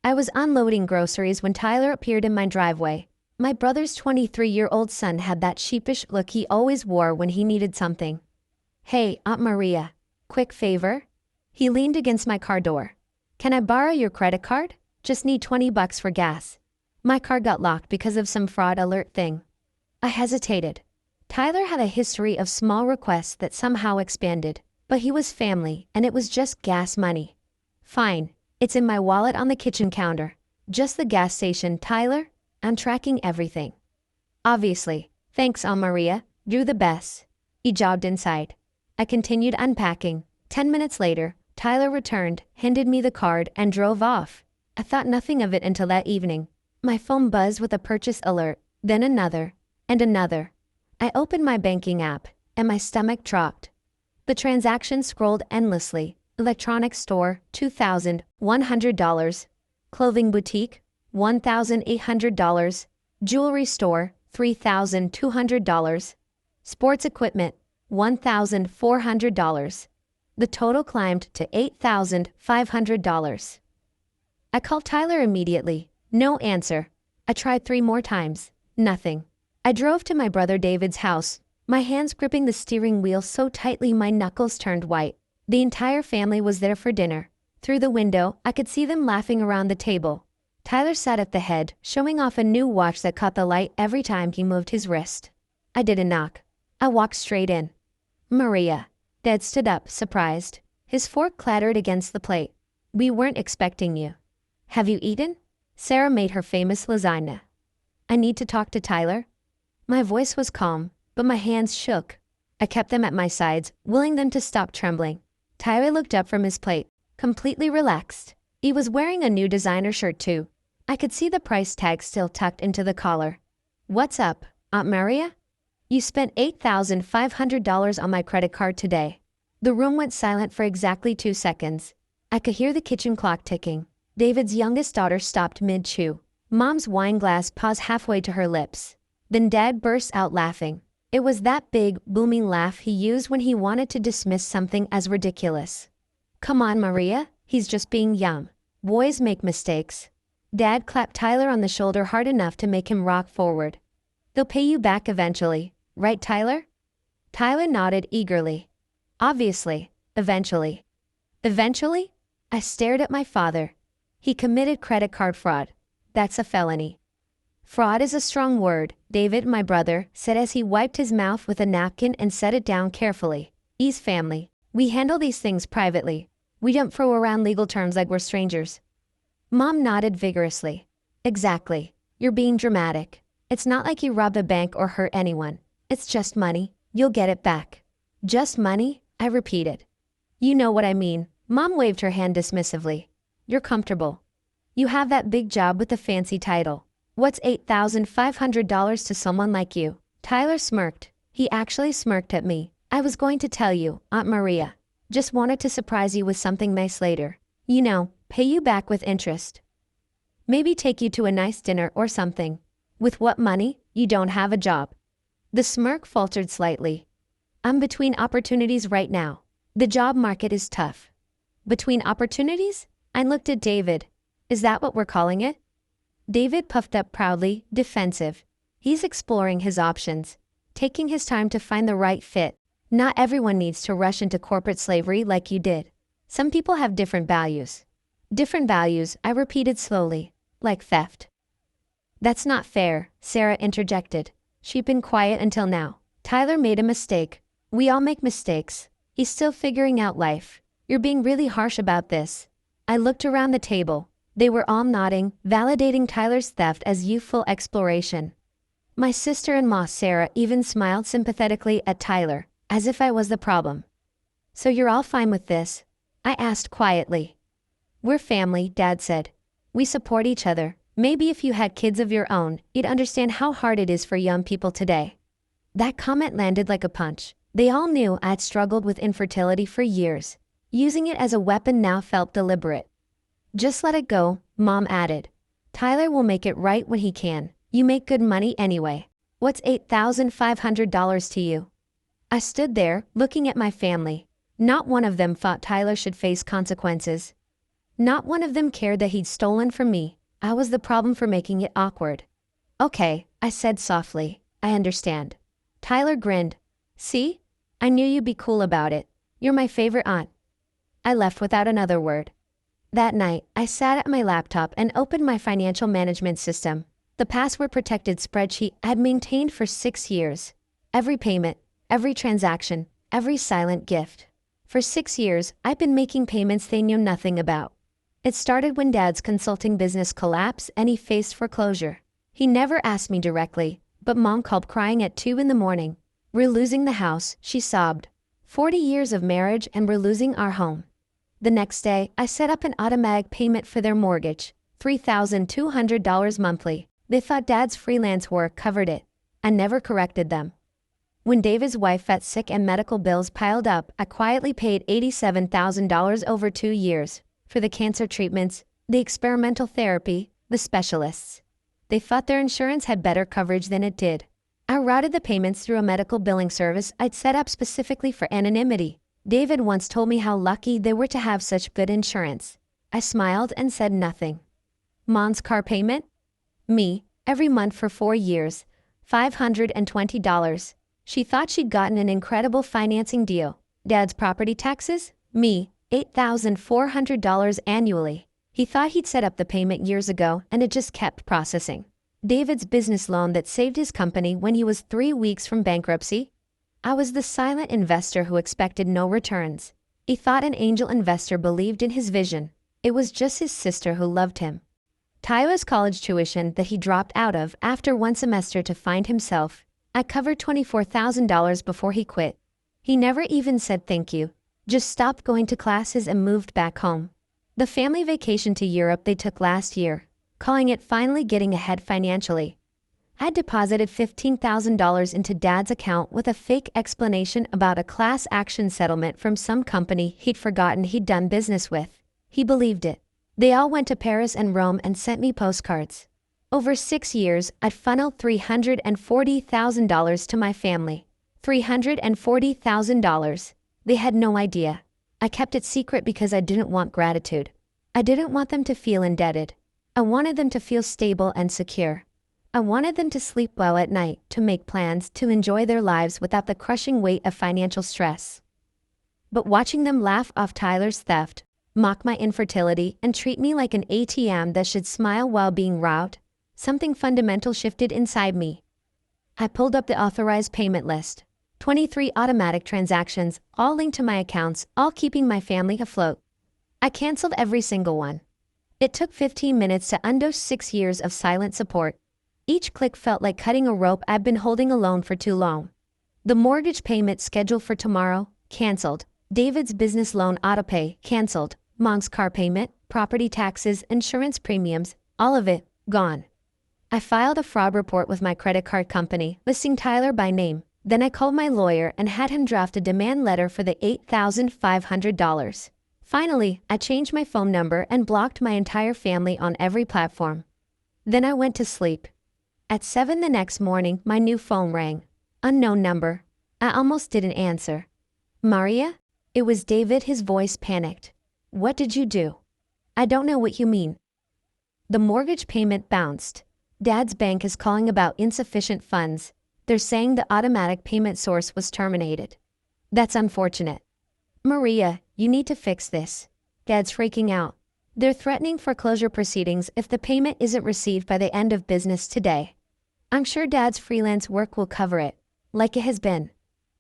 I was unloading groceries when Tyler appeared in my driveway. My brother's 23-year-old son had that sheepish look he always wore when he needed something. "Hey, Aunt Maria. Quick favor?" He leaned against my car door. "Can I borrow your credit card? Just need $20 for gas." My car got locked because of some fraud alert thing. I hesitated. Tyler had a history of small requests that somehow expanded, but he was family and it was just gas money. "Fine. It's in my wallet on the kitchen counter. Just the gas station, Tyler. I'm tracking everything." "Obviously. Thanks, Aunt Maria. You're the best." He jogged inside. I continued unpacking. 10 minutes later, Tyler returned, handed me the card, and drove off. I thought nothing of it until that evening. My phone buzzed with a purchase alert, then another, and another. I opened my banking app, and my stomach dropped. The transaction scrolled endlessly. Electronics store, $2,100. Clothing boutique, $1,800. Jewelry store, $3,200. Sports equipment, $1,400. The total climbed to $8,500. I called Tyler immediately. No answer. I tried 3 more times. Nothing. I drove to my brother David's house, my hands gripping the steering wheel so tightly my knuckles turned white. The entire family was there for dinner. Through the window, I could see them laughing around the table. Tyler sat at the head, showing off a new watch that caught the light every time he moved his wrist. I didn't knock. I walked straight in. "Maria." Dad stood up, surprised. His fork clattered against the plate. "We weren't expecting you." "Have you eaten?" Sarah made her famous lasagna. "I need to talk to Tyler." My voice was calm, but my hands shook. I kept them at my sides, willing them to stop trembling. Tyler looked up from his plate, completely relaxed. He was wearing a new designer shirt too. I could see the price tag still tucked into the collar. "What's up, Aunt Maria?" "You spent $8,500 on my credit card today." The room went silent for exactly 2 seconds. I could hear the kitchen clock ticking. David's youngest daughter stopped mid-chew. Mom's wine glass paused halfway to her lips. Then Dad burst out laughing. It was that big, booming laugh he used when he wanted to dismiss something as ridiculous. "Come on, Maria, he's just being young. Boys make mistakes." Dad clapped Tyler on the shoulder hard enough to make him rock forward. "They'll pay you back eventually, right, Tyler?" Tyler nodded eagerly. "Obviously, eventually." "Eventually?" I stared at my father. "He committed credit card fraud. That's a felony." "Fraud is a strong word," David, my brother, said as he wiped his mouth with a napkin and set it down carefully. "He's family. We handle these things privately. We don't throw around legal terms like we're strangers." Mom nodded vigorously. "Exactly. You're being dramatic. It's not like you robbed a bank or hurt anyone. It's just money. You'll get it back." "Just money?" I repeated. "You know what I mean." Mom waved her hand dismissively. "You're comfortable. You have that big job with the fancy title. What's $8,500 to someone like you?" Tyler smirked. He actually smirked at me. "I was going to tell you, Aunt Maria. Just wanted to surprise you with something nice later. You know, pay you back with interest. Maybe take you to a nice dinner or something." "With what money? You don't have a job." The smirk faltered slightly. "I'm between opportunities right now. The job market is tough." "Between opportunities?" I looked at David. "Is that what we're calling it?" David puffed up proudly, defensive. He's exploring his options, taking his time to find the right fit. Not everyone needs to rush into corporate slavery like you did. Some people have different values. "Different values," I repeated slowly. "Like theft." "That's not fair," Sarah interjected. She'd been quiet until now. "Tyler made a mistake. We all make mistakes. He's still figuring out life. You're being really harsh about this." I looked around the table. They were all nodding, validating Tyler's theft as youthful exploration. My sister-in-law Sarah even smiled sympathetically at Tyler, as if I was the problem. "So you're all fine with this?" I asked quietly. "We're family," Dad said. "We support each other. Maybe if you had kids of your own, you'd understand how hard it is for young people today." That comment landed like a punch. They all knew I'd struggled with infertility for years. Using it as a weapon now felt deliberate. "Just let it go," Mom added. "Tyler will make it right when he can. You make good money anyway. What's $8,500 to you?" I stood there, looking at my family. Not one of them thought Tyler should face consequences. Not one of them cared that he'd stolen from me. I was the problem for making it awkward. Okay, I said softly. I understand. Tyler grinned. See? I knew you'd be cool about it. You're my favorite aunt. I left without another word. That night, I sat at my laptop and opened my financial management system, the password-protected spreadsheet I'd maintained for 6 years. Every payment, every transaction, every silent gift. For 6 years, I've been making payments they knew nothing about. It started when Dad's consulting business collapsed and he faced foreclosure. He never asked me directly, but Mom called crying at 2 in the morning. We're losing the house, she sobbed. 40 years of marriage and we're losing our home. The next day, I set up an automatic payment for their mortgage, $3,200 monthly. They thought Dad's freelance work covered it. I never corrected them. When David's wife got sick and medical bills piled up, I quietly paid $87,000 over 2 years for the cancer treatments, the experimental therapy, the specialists. They thought their insurance had better coverage than it did. I routed the payments through a medical billing service I'd set up specifically for anonymity. David once told me how lucky they were to have such good insurance. I smiled and said nothing. Mom's car payment? Me, every month for 4 years, $520. She thought she'd gotten an incredible financing deal. Dad's property taxes? Me, $8,400 annually. He thought he'd set up the payment years ago and it just kept processing. David's business loan that saved his company when he was 3 weeks from bankruptcy? I was the silent investor who expected no returns. He thought an angel investor believed in his vision. It was just his sister who loved him. Tyler's college tuition that he dropped out of after 1 semester to find himself. I covered $24,000 before he quit. He never even said thank you, just stopped going to classes and moved back home. The family vacation to Europe they took last year, calling it finally getting ahead financially. I deposited $15,000 into Dad's account with a fake explanation about a class action settlement from some company he'd forgotten he'd done business with. He believed it. They all went to Paris and Rome and sent me postcards. Over 6 years, I'd funneled $340,000 to my family. $340,000. They had no idea. I kept it secret because I didn't want gratitude. I didn't want them to feel indebted. I wanted them to feel stable and secure. I wanted them to sleep well at night, to make plans, to enjoy their lives without the crushing weight of financial stress. But watching them laugh off Tyler's theft, mock my infertility, and treat me like an ATM that should smile while being robbed, something fundamental shifted inside me. I pulled up the authorized payment list. 23 automatic transactions, all linked to my accounts, all keeping my family afloat. I canceled every single one. It took 15 minutes to undo 6 years of silent support. Each click felt like cutting a rope I'd been holding alone for too long. The mortgage payment scheduled for tomorrow, canceled. David's business loan autopay, canceled. Mom's car payment, property taxes, insurance premiums, all of it, gone. I filed a fraud report with my credit card company, listing Tyler by name. Then I called my lawyer and had him draft a demand letter for the $8,500. Finally, I changed my phone number and blocked my entire family on every platform. Then I went to sleep. At 7 the next morning, my new phone rang. Unknown number. I almost didn't answer. Maria? It was David, his voice panicked. What did you do? I don't know what you mean. The mortgage payment bounced. Dad's bank is calling about insufficient funds. They're saying the automatic payment source was terminated. That's unfortunate. Maria, you need to fix this. Dad's freaking out. They're threatening foreclosure proceedings if the payment isn't received by the end of business today. I'm sure Dad's freelance work will cover it, like it has been.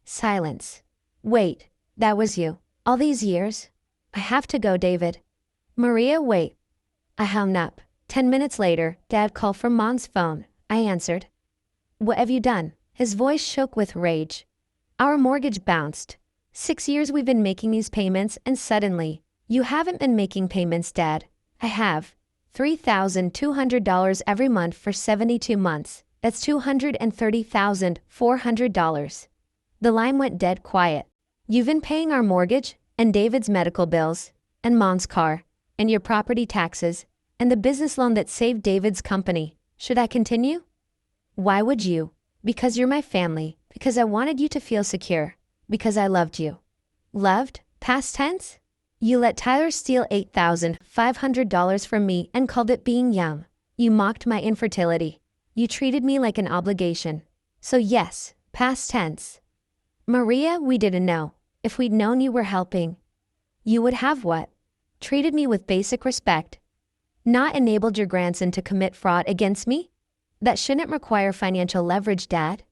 Silence. Wait, that was you. All these years? I have to go, David. Maria, wait. I hung up. 10 minutes later, Dad called from Mom's phone. I answered. What have you done? His voice shook with rage. Our mortgage bounced. 6 years we've been making these payments and suddenly, you haven't been making payments, Dad. I have. $3,200 every month for 72 months. That's $230,400. The line went dead quiet. You've been paying our mortgage, and David's medical bills, and Mom's car, and your property taxes, and the business loan that saved David's company. Should I continue? Why would you? Because you're my family, because I wanted you to feel secure, because I loved you. Loved? Past tense? You let Tyler steal $8,500 from me and called it being young. You mocked my infertility. You treated me like an obligation. So yes, past tense. Maria, we didn't know. If we'd known you were helping, you would have what? Treated me with basic respect. Not enabled your grandson to commit fraud against me? That shouldn't require financial leverage, Dad.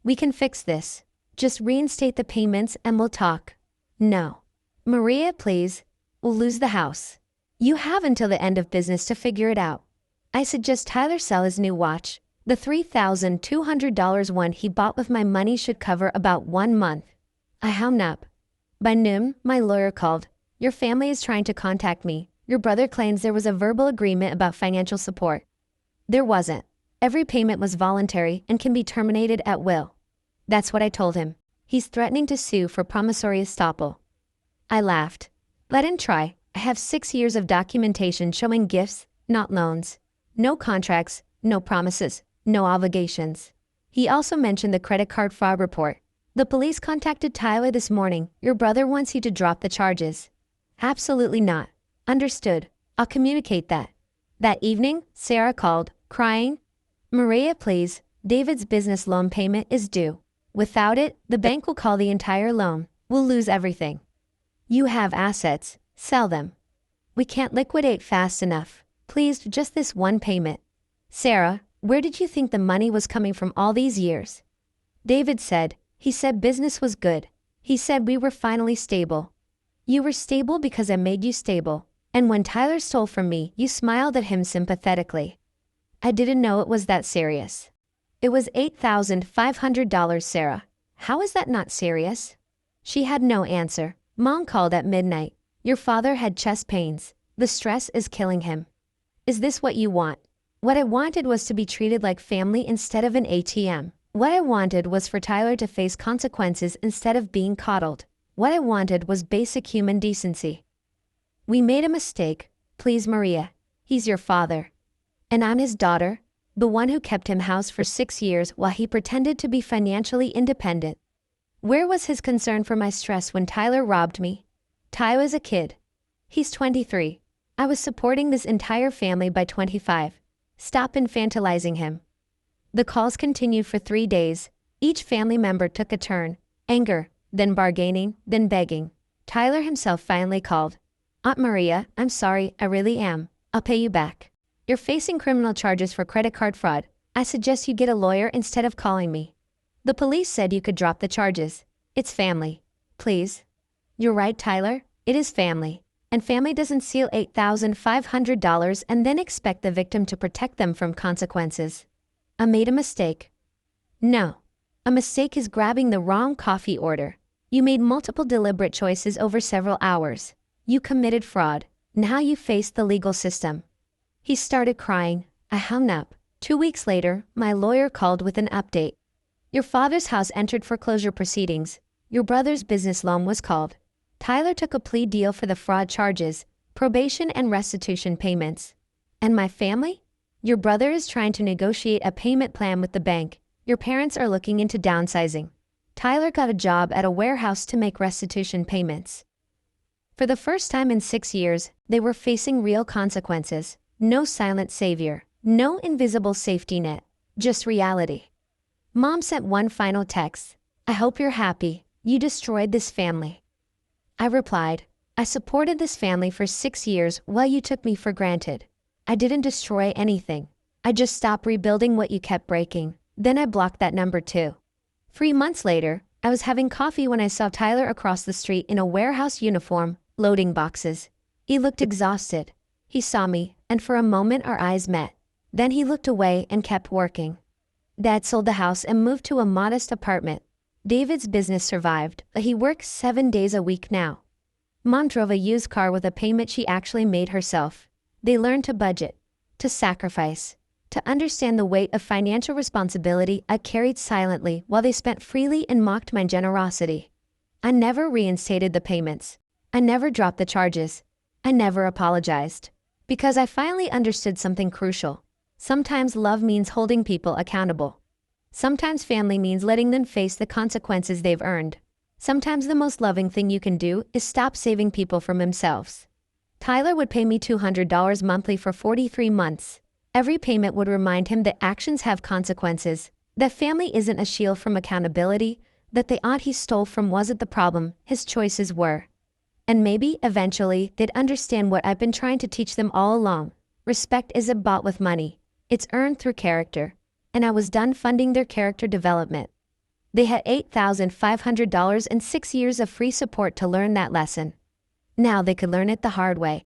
We can fix this. Just reinstate the payments and we'll talk. No. Maria, please. We'll lose the house. You have until the end of business to figure it out. I suggest Tyler sell his new watch. The $3,200 one he bought with my money should cover about 1 month. I hung up. By noon, my lawyer called. Your family is trying to contact me. Your brother claims there was a verbal agreement about financial support. There wasn't. Every payment was voluntary and can be terminated at will. That's what I told him. He's threatening to sue for promissory estoppel. I laughed. Let him try. I have 6 years of documentation showing gifts, not loans. No contracts, no promises, no obligations. He also mentioned the credit card fraud report. The police contacted Tyler this morning. Your brother wants you to drop the charges. Absolutely not. Understood. I'll communicate that. That evening, Sarah called, crying, Maria, please, David's business loan payment is due. Without it, the bank will call the entire loan. We'll lose everything. You have assets. Sell them. We can't liquidate fast enough. Please, just this one payment. Sarah, where did you think the money was coming from all these years? David said, he said business was good. He said we were finally stable. You were stable because I made you stable. And when Tyler stole from me, you smiled at him sympathetically. I didn't know it was that serious. It was $8,500, Sarah. How is that not serious? She had no answer. Mom called at midnight. Your father had chest pains. The stress is killing him. Is this what you want? What I wanted was to be treated like family instead of an ATM. What I wanted was for Tyler to face consequences instead of being coddled. What I wanted was basic human decency. We made a mistake. Please, Maria. He's your father. And I'm his daughter, the one who kept him house for 6 years while he pretended to be financially independent. Where was his concern for my stress when Tyler robbed me? Ty was a kid. He's 23. I was supporting this entire family by 25. Stop infantilizing him. The calls continued for 3 days. Each family member took a turn. Anger, then bargaining, then begging. Tyler himself finally called. Aunt Maria, I'm sorry, I really am. I'll pay you back. You're facing criminal charges for credit card fraud. I suggest you get a lawyer instead of calling me. The police said you could drop the charges. It's family. Please. You're right, Tyler. It is family. And family doesn't steal $8,500 and then expect the victim to protect them from consequences. I made a mistake. No. A mistake is grabbing the wrong coffee order. You made multiple deliberate choices over several hours. You committed fraud. Now you face the legal system. He started crying. I hung up. 2 weeks later, my lawyer called with an update. Your father's house entered foreclosure proceedings. Your brother's business loan was called. Tyler took a plea deal for the fraud charges, probation and restitution payments. And my family? Your brother is trying to negotiate a payment plan with the bank. Your parents are looking into downsizing. Tyler got a job at a warehouse to make restitution payments. For the first time in 6 years, they were facing real consequences. No silent savior, no invisible safety net, just reality. Mom sent one final text. I hope you're happy. You destroyed this family. I replied, I supported this family for 6 years while you took me for granted. I didn't destroy anything. I just stopped rebuilding what you kept breaking. Then I blocked that number too. 3 months later, I was having coffee when I saw Tyler across the street in a warehouse uniform, loading boxes. He looked exhausted. He saw me, and for a moment our eyes met. Then he looked away and kept working. Dad sold the house and moved to a modest apartment. David's business survived, but he works 7 days a week now. Mom drove a used car with a payment she actually made herself. They learned to budget, to sacrifice, to understand the weight of financial responsibility I carried silently while they spent freely and mocked my generosity. I never reinstated the payments. I never dropped the charges. I never apologized. Because I finally understood something crucial. Sometimes love means holding people accountable. Sometimes family means letting them face the consequences they've earned. Sometimes the most loving thing you can do is stop saving people from themselves. Tyler would pay me $200 monthly for 43 months. Every payment would remind him that actions have consequences, that family isn't a shield from accountability, that the aunt he stole from wasn't the problem, his choices were. And maybe, eventually, they'd understand what I've been trying to teach them all along. Respect isn't bought with money. It's earned through character. And I was done funding their character development. They had $8,500 and 6 years of free support to learn that lesson. Now they could learn it the hard way.